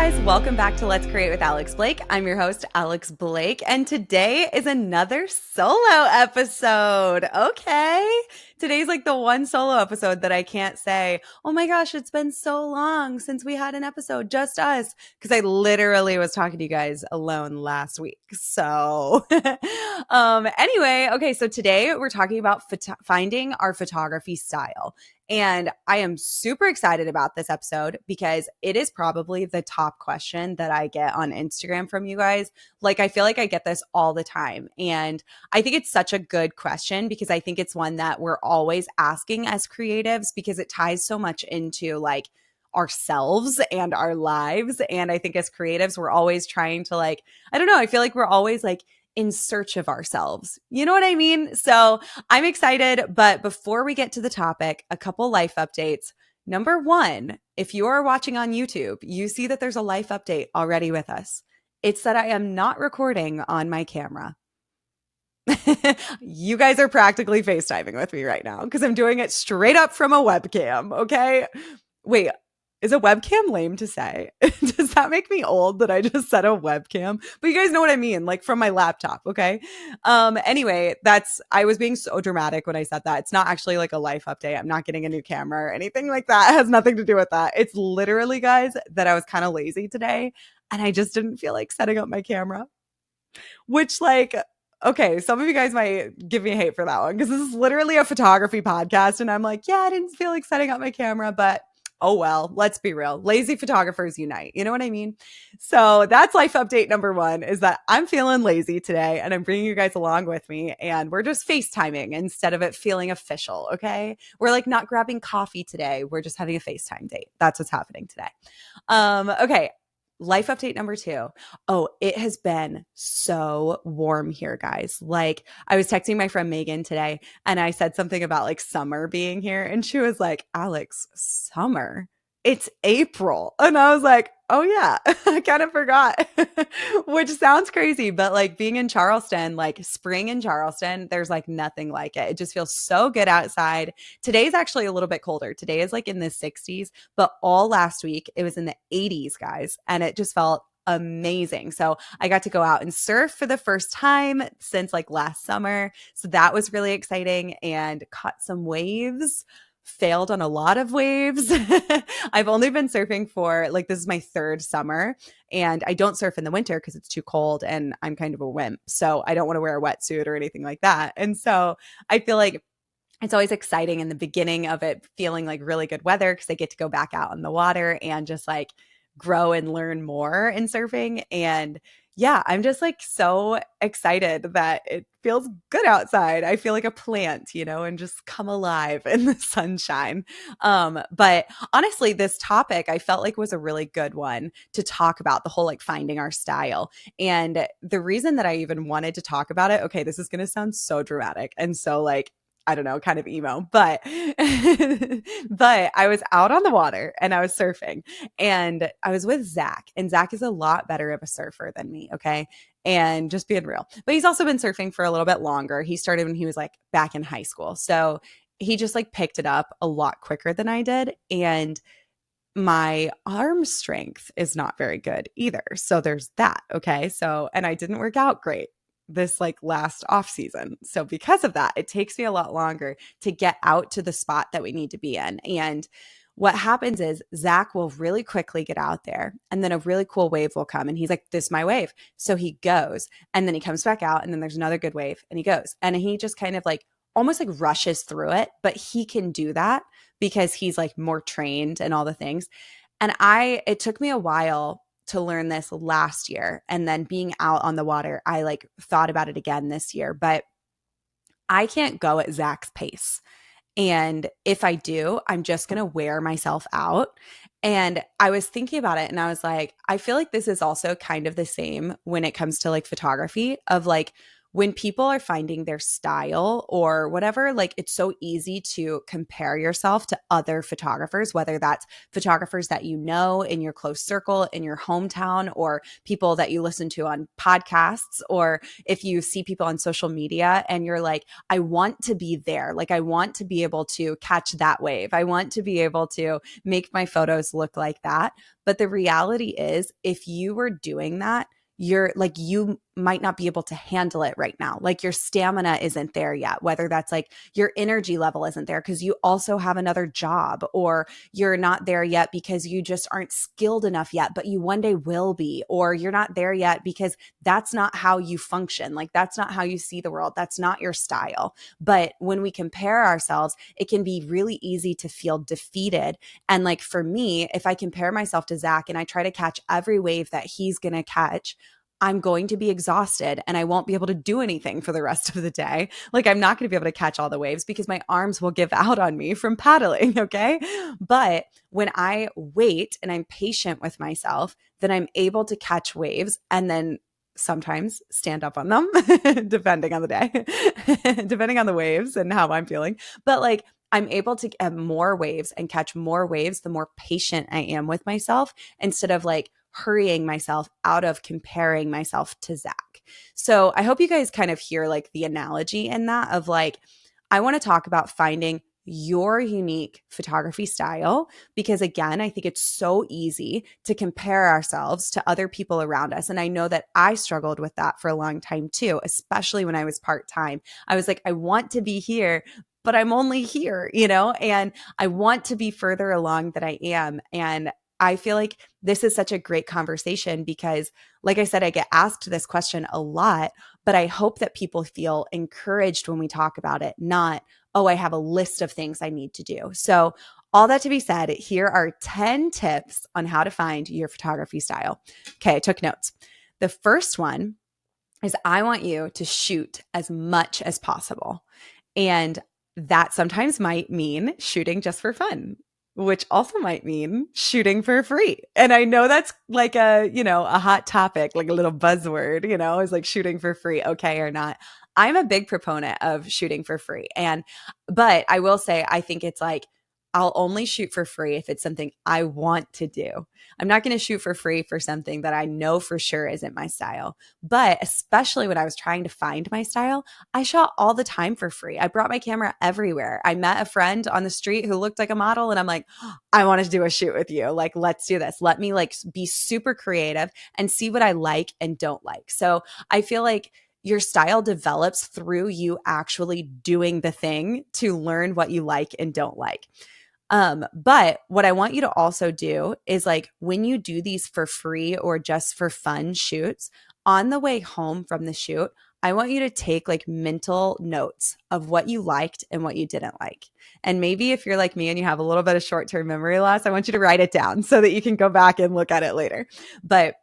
guys, welcome back to Let's Create with Alex Blake. I'm your host, Alex Blake, and today is another solo episode. Okay. Today's like the one solo episode that I can't say, oh my gosh, it's been so long since we had an episode, just us, because I literally was talking to you guys alone last week. So anyway, okay, so today we're talking about finding our photography style. And I am super excited about this episode because it is probably the top question that I get on Instagram from you guys. Like, I feel like I get this all the time. And I think it's such a good question because I think it's one that we're always asking as creatives because it ties so much into like ourselves and our lives. And I think as creatives, we're always trying to like, I don't know, I feel like we're always like in search of ourselves. You know what I mean? So I'm excited. But before we get to the topic, a couple life updates. Number one, if you are watching on YouTube, you see that there's a life update already with us. It's that I am not recording on my camera. You guys are practically FaceTiming with me right now because I'm doing it straight up from a webcam. Okay. Wait, is a webcam lame to say? Does that make me old that I just said a webcam? But you guys know what I mean, like from my laptop, okay? Anyway, I was being so dramatic when I said that. It's not actually like a life update. I'm not getting a new camera or anything like that. It has nothing to do with that. It's literally, guys, that I was kind of lazy today and I just didn't feel like setting up my camera. Which like okay, some of you guys might give me hate for that one because this is literally a photography podcast and I'm like, yeah, I didn't feel like setting up my camera, but oh well, let's be real. Lazy photographers unite. You know what I mean? So that's life update number one is that I'm feeling lazy today and I'm bringing you guys along with me and we're just FaceTiming instead of it feeling official, okay? We're like not grabbing coffee today. We're just having a FaceTime date. That's what's happening today. Okay. Life update number two. Oh, it has been so warm here, guys. Like, I was texting my friend Megan today and I said something about like summer being here. And she was like, Alex, summer? It's April. And I was like, oh, yeah, I kind of forgot, which sounds crazy. But like being in Charleston, like spring in Charleston, there's like nothing like it. It just feels so good outside. Today's actually a little bit colder. Today is like in the 60s, but all last week it was in the 80s, guys. And it just felt amazing. So I got to go out and surf for the first time since like last summer. So that was really exciting and caught some waves. Failed on a lot of waves. I've only been surfing for like this is my third summer and I don't surf in the winter because it's too cold and I'm kind of a wimp. So I don't want to wear a wetsuit or anything like that. And so I feel like it's always exciting in the beginning of it feeling like really good weather because I get to go back out in the water and just like grow and learn more in surfing. And yeah, I'm just like so excited that it feels good outside. I feel like a plant, you know, and just come alive in the sunshine. But honestly, this topic I felt like was a really good one to talk about the whole like finding our style. And the reason that I even wanted to talk about it, okay, this is going to sound so dramatic and so like I don't know, kind of emo, but but I was out on the water and I was surfing and I was with Zach and Zach is a lot better of a surfer than me. Okay. And just being real, but he's also been surfing for a little bit longer. He started when he was like back in high school. So he just like picked it up a lot quicker than I did. And my arm strength is not very good either. So there's that. Okay. So, and I didn't work out great this like last off season. So because of that, it takes me a lot longer to get out to the spot that we need to be in. And what happens is Zach will really quickly get out there and then a really cool wave will come and he's like, this is my wave. So he goes and then he comes back out and then there's another good wave and he goes and he just kind of like almost like rushes through it, but he can do that because he's like more trained and all the things. And it took me a while to learn this last year. And then being out on the water, I like thought about it again this year, but I can't go at Zach's pace. And if I do, I'm just going to wear myself out. And I was thinking about it and I was like, I feel like this is also kind of the same when it comes to like photography of like, when people are finding their style or whatever, like it's so easy to compare yourself to other photographers, whether that's photographers that you know in your close circle, in your hometown, or people that you listen to on podcasts, or if you see people on social media and you're like, I want to be there. Like, I want to be able to catch that wave. I want to be able to make my photos look like that. But the reality is, if you were doing that, you're like, you might not be able to handle it right now. Like your stamina isn't there yet, whether that's like your energy level isn't there because you also have another job, or you're not there yet because you just aren't skilled enough yet, but you one day will be, or you're not there yet because that's not how you function. Like that's not how you see the world. That's not your style. But when we compare ourselves, it can be really easy to feel defeated. And like for me, if I compare myself to Zach and I try to catch every wave that he's going to catch, I'm going to be exhausted and I won't be able to do anything for the rest of the day. Like I'm not going to be able to catch all the waves because my arms will give out on me from paddling. Okay. But when I wait and I'm patient with myself, then I'm able to catch waves and then sometimes stand up on them, depending on the day, depending on the waves and how I'm feeling. But like, I'm able to have more waves and catch more waves the more patient I am with myself, instead of like hurrying myself out of comparing myself to Zach. So I hope you guys kind of hear like the analogy in that of like, I want to talk about finding your unique photography style, because again, I think it's so easy to compare ourselves to other people around us. And I know that I struggled with that for a long time too, especially when I was part-time. I was like, I want to be here, but I'm only here, and I want to be further along than I am. And I feel like this is such a great conversation because, like I said, I get asked this question a lot, but I hope that people feel encouraged when we talk about it, not, oh, I have a list of things I need to do. So, all that to be said, here are 10 tips on how to find your photography style. Okay, I took notes. The first one is I want you to shoot as much as possible. And that sometimes might mean shooting just for fun, which also might mean shooting for free. And I know that's like a hot topic, like a little buzzword, is like shooting for free, okay or not. I'm a big proponent of shooting for free. But I will say, I think it's like, I'll only shoot for free if it's something I want to do. I'm not going to shoot for free for something that I know for sure isn't my style. But especially when I was trying to find my style, I shot all the time for free. I brought my camera everywhere. I met a friend on the street who looked like a model and I'm like, oh, I want to do a shoot with you. Like, let's do this. Let me like be super creative and see what I like and don't like. So I feel like your style develops through you actually doing the thing to learn what you like and don't like. But what I want you to also do is like when you do these for free or just for fun shoots, on the way home from the shoot, I want you to take like mental notes of what you liked and what you didn't like. And maybe if you're like me and you have a little bit of short-term memory loss, I want you to write it down so that you can go back and look at it later. But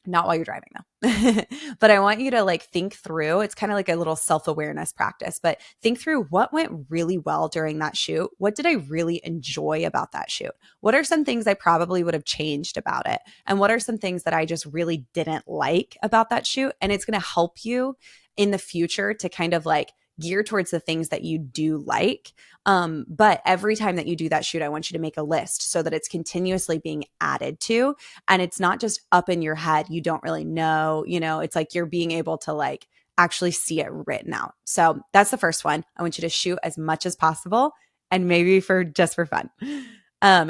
not while you're driving though. But I want you to like think through, it's kind of like a little self-awareness practice, but think through what went really well during that shoot. What did I really enjoy about that shoot? What are some things I probably would have changed about it? And what are some things that I just really didn't like about that shoot? And it's going to help you in the future to kind of like gear towards the things that you do like. But every time that you do that shoot, I want you to make a list so that it's continuously being added to, and it's not just up in your head. You don't really know, it's like you're being able to like actually see it written out. So that's the first one. I want you to shoot as much as possible and maybe for just for fun.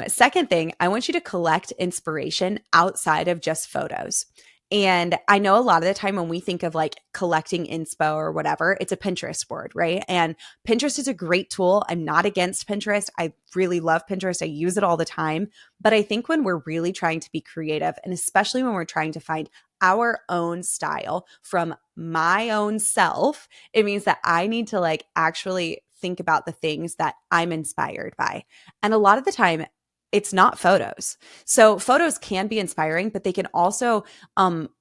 Second thing, I want you to collect inspiration outside of just photos. And I know a lot of the time when we think of like collecting inspo or whatever, it's a Pinterest board, right? And Pinterest is a great tool. I'm not against Pinterest. I really love Pinterest. I use it all the time. But I think when we're really trying to be creative, and especially when we're trying to find our own style from my own self, it means that I need to like actually think about the things that I'm inspired by. And a lot of the time, it's not photos. So photos can be inspiring, but they can also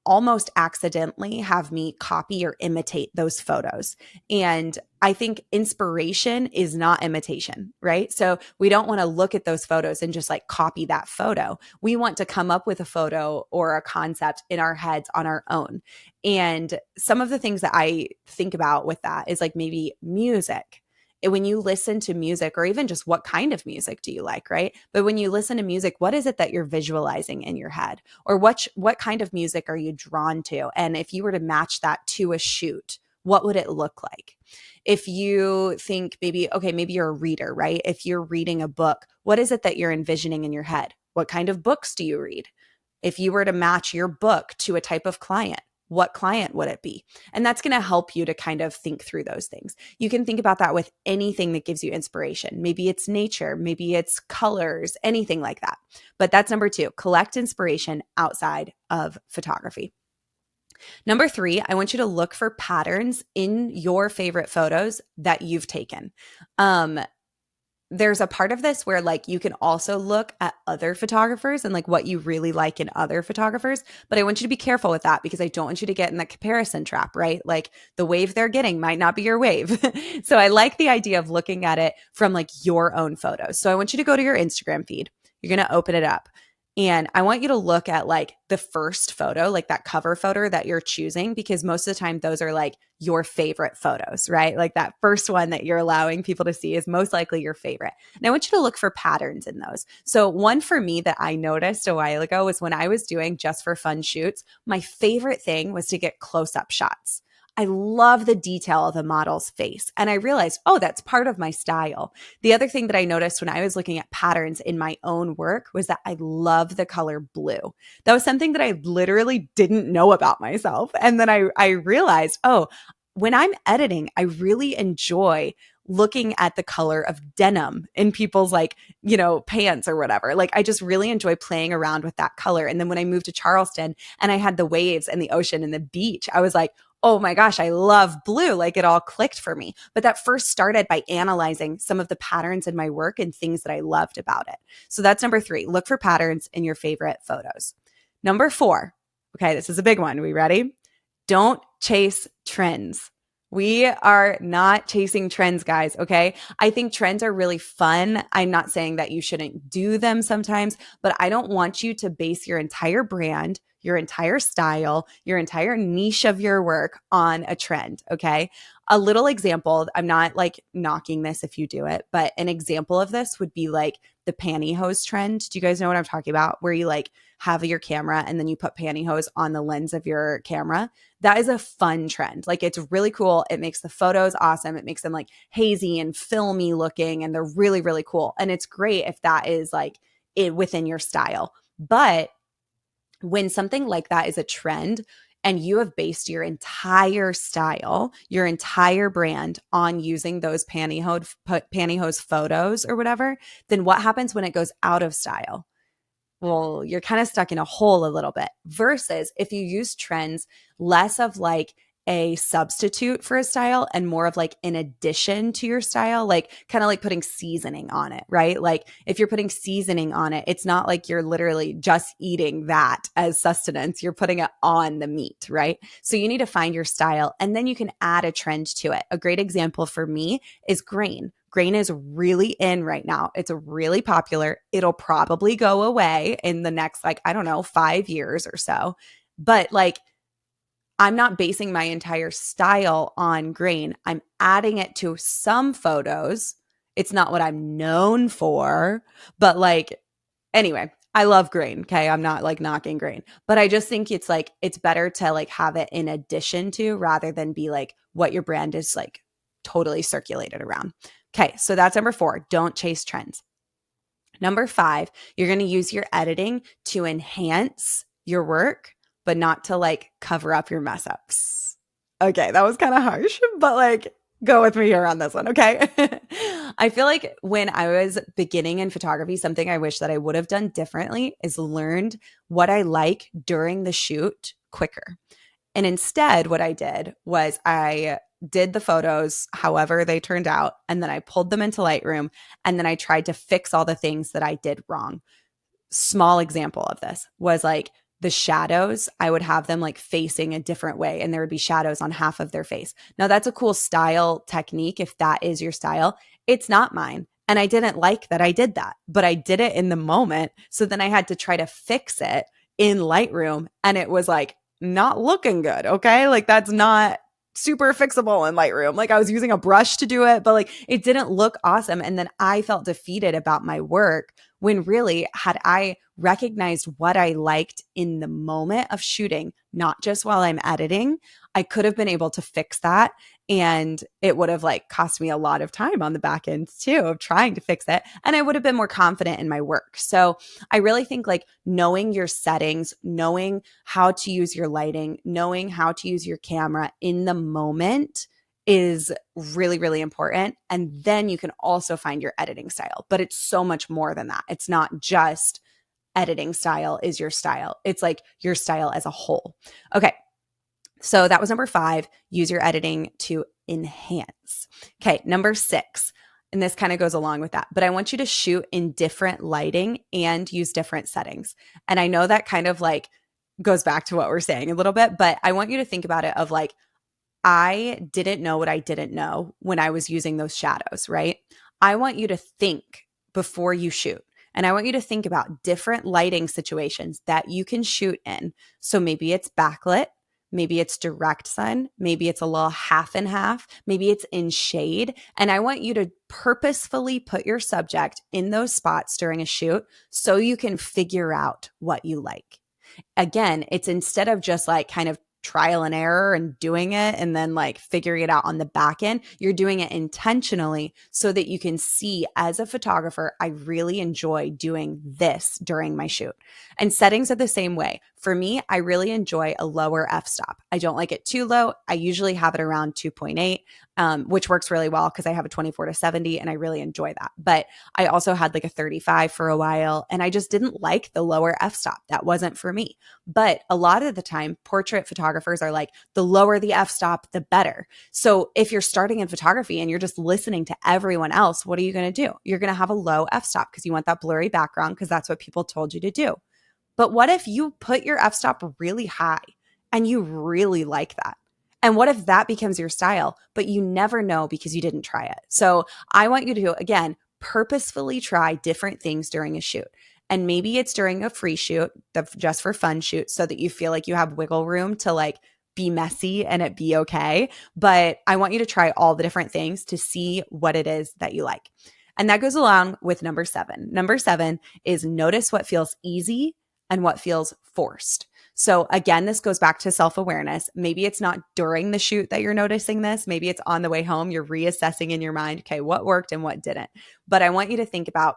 almost accidentally have me copy or imitate those photos. And I think inspiration is not imitation, right? So we don't want to look at those photos and just like copy that photo. We want to come up with a photo or a concept in our heads on our own. And some of the things that I think about with that is like maybe music. When you listen to music, or even just what kind of music do you like, right? But when you listen to music, what is it that you're visualizing in your head? Or what kind of music are you drawn to? And if you were to match that to a shoot, what would it look like? If you think maybe, okay, maybe you're a reader, right? If you're reading a book, what is it that you're envisioning in your head? What kind of books do you read? If you were to match your book to a type of client, what client would it be? And that's going to help you to kind of think through those things. You can think about that with anything that gives you inspiration. Maybe it's nature, maybe it's colors, anything like that. But that's number 2, collect inspiration outside of photography. Number 3, I want you to look for patterns in your favorite photos that you've taken. There's a part of this where like you can also look at other photographers and like what you really like in other photographers. But I want you to be careful with that because I don't want you to get in that comparison trap, right? Like the wave they're getting might not be your wave. So I like the idea of looking at it from like your own photos. So I want you to go to your Instagram feed. You're going to open it up. And I want you to look at like the first photo, like that cover photo that you're choosing, because most of the time those are like your favorite photos, right? Like that first one that you're allowing people to see is most likely your favorite. And I want you to look for patterns in those. So one for me that I noticed a while ago was when I was doing just for fun shoots, my favorite thing was to get close-up shots. I love the detail of the model's face. And I realized, oh, that's part of my style. The other thing that I noticed when I was looking at patterns in my own work was that I love the color blue. That was something that I literally didn't know about myself. And then I realized, oh, when I'm editing, I really enjoy looking at the color of denim in people's like, pants or whatever. Like I just really enjoy playing around with that color. And then when I moved to Charleston and I had the waves and the ocean and the beach, I was like, oh my gosh, I love blue. Like it all clicked for me. But that first started by analyzing some of the patterns in my work and things that I loved about it. So that's number 3. Look for patterns in your favorite photos. Number 4. Okay, this is a big one. We ready? Don't chase trends. We are not chasing trends, guys, okay? I think trends are really fun. I'm not saying that you shouldn't do them sometimes, but I don't want you to base your entire brand, your entire style, your entire niche of your work on a trend, okay? A little example, I'm not like knocking this if you do it, but an example of this would be like the pantyhose trend. Do you guys know what I'm talking about? Where you like have your camera and then you put pantyhose on the lens of your camera. That is a fun trend. Like it's really cool. It makes the photos awesome. It makes them like hazy and filmy looking and they're really, really cool. And it's great if that is like it within your style. But when something like that is a trend and you have based your entire style, your entire brand on using those pantyhose photos or whatever, then what happens when it goes out of style? Well, you're kind of stuck in a hole a little bit versus if you use trends less of like a substitute for a style and more of like an addition to your style, like kind of like putting seasoning on it, right? Like if you're putting seasoning on it, it's not like you're literally just eating that as sustenance. You're putting it on the meat, right? So you need to find your style and then you can add a trend to it. A great example for me is grain. Grain is really in right now. It's really popular. It'll probably go away in the next, like, I don't know, 5 years or so. But like, I'm not basing my entire style on grain. I'm adding it to some photos. It's not what I'm known for, but like, anyway, I love grain. Okay. I'm not like knocking grain, but I just think it's like, it's better to like have it in addition to rather than be like what your brand is like totally circulated around. Okay. So that's number 4. Don't chase trends. Number 5, you're going to use your editing to enhance your work, but not to like cover up your mess ups. Okay. That was kind of harsh, but like, go with me here on this one, okay? I feel like when I was beginning in photography, something I wish that I would have done differently is learned what I like during the shoot quicker. And instead, what I did was I did the photos however they turned out, and then I pulled them into Lightroom, and then I tried to fix all the things that I did wrong. Small example of this was like the shadows. I would have them like facing a different way, and there would be shadows on half of their face. Now, that's a cool style technique if that is your style. It's not mine. And I didn't like that I did that, but I did it in the moment. So then I had to try to fix it in Lightroom, and it was like not looking good. Okay. Like that's not super fixable in Lightroom. Like I was using a brush to do it, but like it didn't look awesome. And then I felt defeated about my work when really, had I recognized what I liked in the moment of shooting, not just while I'm editing, I could have been able to fix that. And it would have like cost me a lot of time on the back end too of trying to fix it. And I would have been more confident in my work. So I really think like knowing your settings, knowing how to use your lighting, knowing how to use your camera in the moment is really, really important. And then you can also find your editing style. But it's so much more than that. It's not just editing style is your style. It's like your style as a whole. Okay. So that was number 5, use your editing to enhance. Okay, number 6, and this kind of goes along with that, but I want you to shoot in different lighting and use different settings. And I know that kind of like goes back to what we're saying a little bit, but I want you to think about it of like, I didn't know what I didn't know when I was using those shadows, right? I want you to think before you shoot. And I want you to think about different lighting situations that you can shoot in. So maybe it's backlit. Maybe it's direct sun. Maybe it's a little half and half. Maybe it's in shade. And I want you to purposefully put your subject in those spots during a shoot so you can figure out what you like. Again, it's instead of just like kind of trial and error and doing it and then like figuring it out on the back end, you're doing it intentionally so that you can see as a photographer, I really enjoy doing this during my shoot. And settings are the same way. For me, I really enjoy a lower f-stop. I don't like it too low. I usually have it around 2.8, which works really well because I have a 24-70 and I really enjoy that. But I also had like a 35 for a while and I just didn't like the lower f-stop. That wasn't for me. But a lot of the time, portrait photographers are like, the lower the f-stop, the better. So if you're starting in photography and you're just listening to everyone else, what are you going to do? You're going to have a low f-stop because you want that blurry background because that's what people told you to do. But what if you put your f-stop really high and you really like that? And what if that becomes your style, but you never know because you didn't try it? So I want you to, again, purposefully try different things during a shoot. And maybe it's during a free shoot, the just for fun shoot, so that you feel like you have wiggle room to like be messy and it be okay. But I want you to try all the different things to see what it is that you like. And that goes along with number 7. Number 7 is notice what feels easy and what feels forced. So again, this goes back to self-awareness. Maybe it's not during the shoot that you're noticing this. Maybe it's on the way home. You're reassessing in your mind, okay, what worked and what didn't. But I want you to think about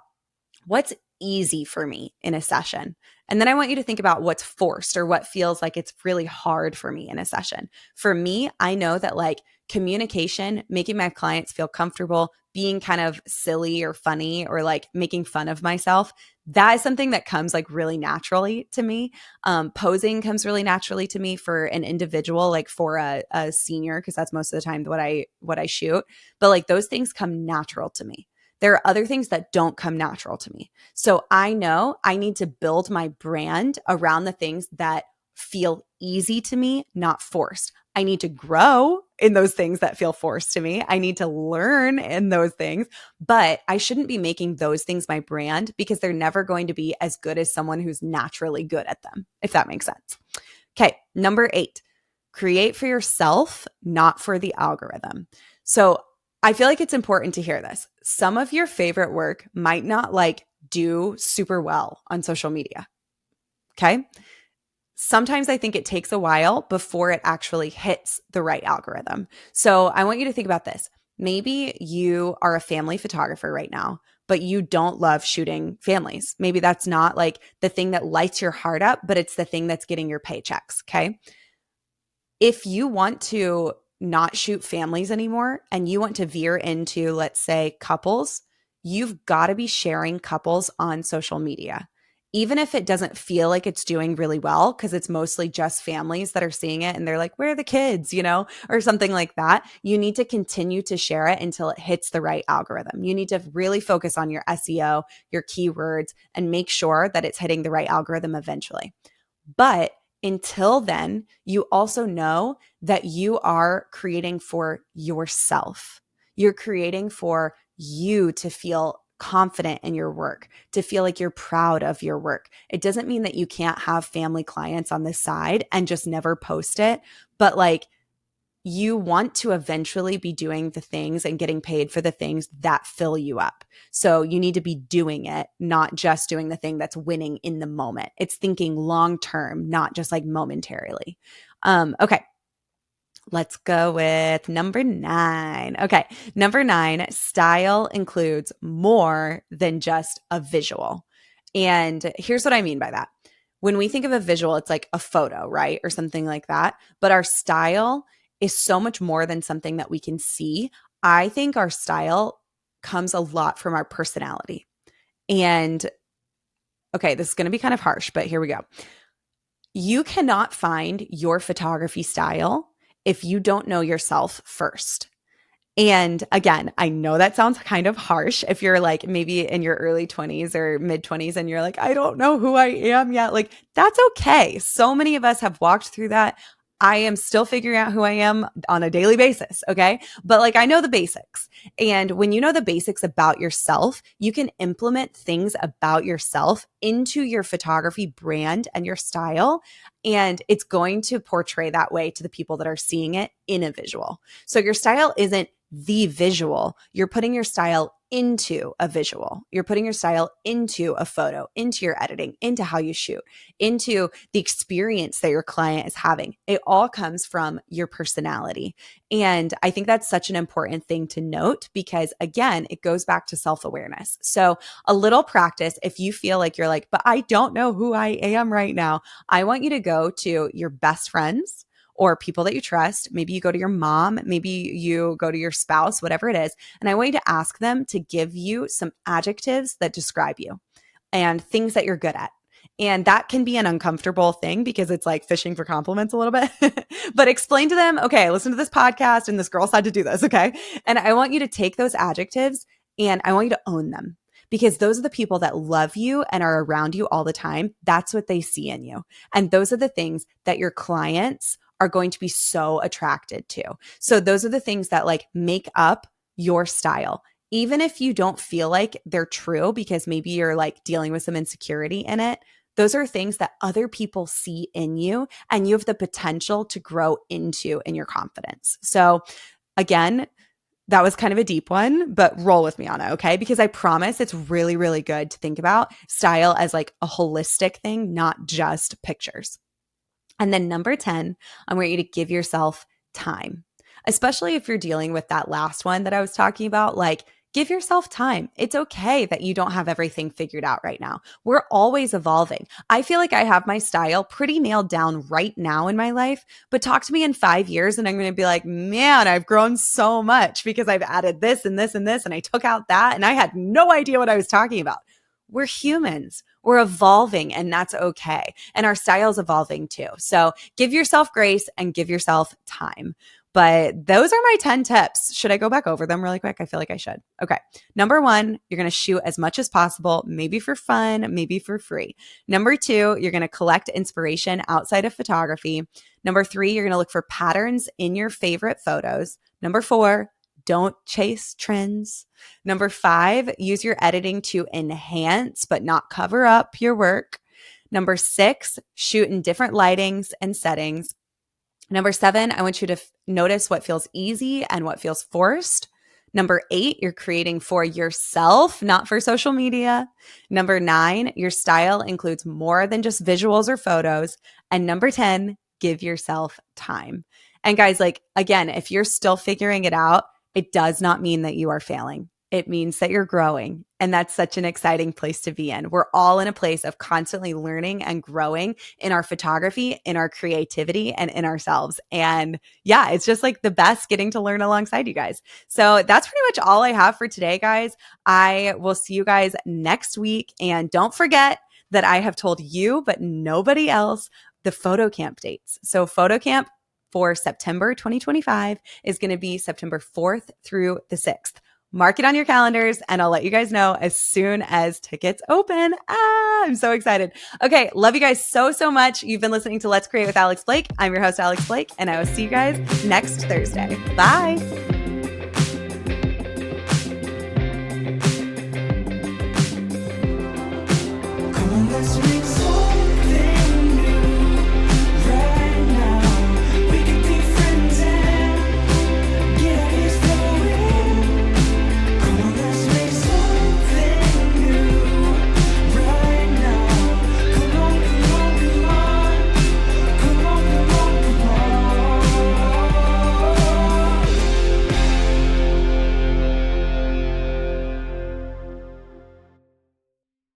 what's easy for me in a session. And then I want you to think about what's forced or what feels like it's really hard for me in a session. For me, I know that like communication, making my clients feel comfortable, being kind of silly or funny or like making fun of myself, that is something that comes like really naturally to me. Posing comes really naturally to me for an individual, like for a senior, because that's most of the time what I shoot. But like those things come natural to me. There are other things that don't come natural to me. So I know I need to build my brand around the things that feel easy to me, not forced. I need to grow in those things that feel forced to me. I need to learn in those things, but I shouldn't be making those things my brand because they're never going to be as good as someone who's naturally good at them, if that makes sense. Okay, number 8, create for yourself, not for the algorithm. So I feel like it's important to hear this. Some of your favorite work might not like do super well on social media. Okay. Sometimes I think it takes a while before it actually hits the right algorithm. So I want you to think about this. Maybe you are a family photographer right now, but you don't love shooting families. Maybe that's not like the thing that lights your heart up, but it's the thing that's getting your paychecks. Okay. If you want to not shoot families anymore and you want to veer into, let's say, couples, you've got to be sharing couples on social media. even if it doesn't feel like it's doing really well, because it's mostly just families that are seeing it and they're like, where are the kids, or something like that, you need to continue to share it until it hits the right algorithm. You need to really focus on your SEO, your keywords, and make sure that it's hitting the right algorithm eventually. But until then, you also know that you are creating for yourself. You're creating for you to feel confident in your work, to feel like you're proud of your work. It doesn't mean that you can't have family clients on the side and just never post it, but like, you want to eventually be doing the things and getting paid for the things that fill you up. So you need to be doing it, not just doing the thing that's winning in the moment. It's thinking long term, not just like momentarily. Okay. Let's go with number 9. Okay. Number 9, style includes more than just a visual. And here's what I mean by that. When we think of a visual, it's like a photo, right? Or something like that. But our style is so much more than something that we can see. I think our style comes a lot from our personality. And okay, this is going to be kind of harsh, but here we go. You cannot find your photography style if you don't know yourself first. And again, I know that sounds kind of harsh if you're like maybe in your early 20s or mid 20s and you're like, I don't know who I am yet. Like, that's okay. So many of us have walked through that. I am still figuring out who I am on a daily basis. Okay. But like, I know the basics. And when you know the basics about yourself, you can implement things about yourself into your photography brand and your style. And it's going to portray that way to the people that are seeing it in a visual. So your style isn't the visual. You're putting your style into a visual. You're putting your style into a photo, into your editing, into how you shoot, into the experience that your client is having. It all comes from your personality. And I think that's such an important thing to note because, again, it goes back to self-awareness. So a little practice, if you feel like you're like, but I don't know who I am right now, I want you to go to your best friends or people that you trust. Maybe you go to your mom, maybe you go to your spouse, whatever it is. And I want you to ask them to give you some adjectives that describe you and things that you're good at. And that can be an uncomfortable thing because it's like fishing for compliments a little bit. But explain to them, okay, listen to this podcast and this girl said to do this, okay? And I want you to take those adjectives and I want you to own them because those are the people that love you and are around you all the time. That's what they see in you. And those are the things that your clients are going to be so attracted to. So those are the things that like make up your style. Even if you don't feel like they're true because maybe you're like dealing with some insecurity in it, those are things that other people see in you and you have the potential to grow into in your confidence. So again, that was kind of a deep one, but roll with me on it, okay? Because I promise it's really, really good to think about style as like a holistic thing, not just pictures. And then number 10, I want you to give yourself time, especially if you're dealing with that last one that I was talking about. Like, give yourself time. It's okay that you don't have everything figured out right now. We're always evolving. I feel like I have my style pretty nailed down right now in my life, but talk to me in 5 years and I'm going to be like, man, I've grown so much because I've added this and this and this, and I took out that, and I had no idea what I was talking about. We're humans. We're evolving, and that's okay. And our style's evolving too. So give yourself grace and give yourself time. But those are my 10 tips. Should I go back over them really quick? I feel like I should. Okay. Number 1, you're going to shoot as much as possible, maybe for fun, maybe for free. Number 2, you're going to collect inspiration outside of photography. Number 3, you're going to look for patterns in your favorite photos. Number 4, don't chase trends. Number 5, use your editing to enhance but not cover up your work. Number 6, shoot in different lightings and settings. Number 7, I want you to notice what feels easy and what feels forced. Number 8, you're creating for yourself, not for social media. Number 9, your style includes more than just visuals or photos. And number 10, give yourself time. And guys, like, again, if you're still figuring it out, it does not mean that you are failing. It means that you're growing. And that's such an exciting place to be in. We're all in a place of constantly learning and growing in our photography, in our creativity, and in ourselves. And yeah, it's just like the best getting to learn alongside you guys. So that's pretty much all I have for today, guys. I will see you guys next week. And don't forget that I have told you, but nobody else, the photo camp dates. So photo camp for September 2025 is going to be September 4th through the 6th. Mark it on your calendars and I'll let you guys know as soon as tickets open. I'm so excited. Okay. Love you guys so, so much. You've been listening to Let's Create with Alex Blake. I'm your host, Alex Blake, and I will see you guys next Thursday. Bye.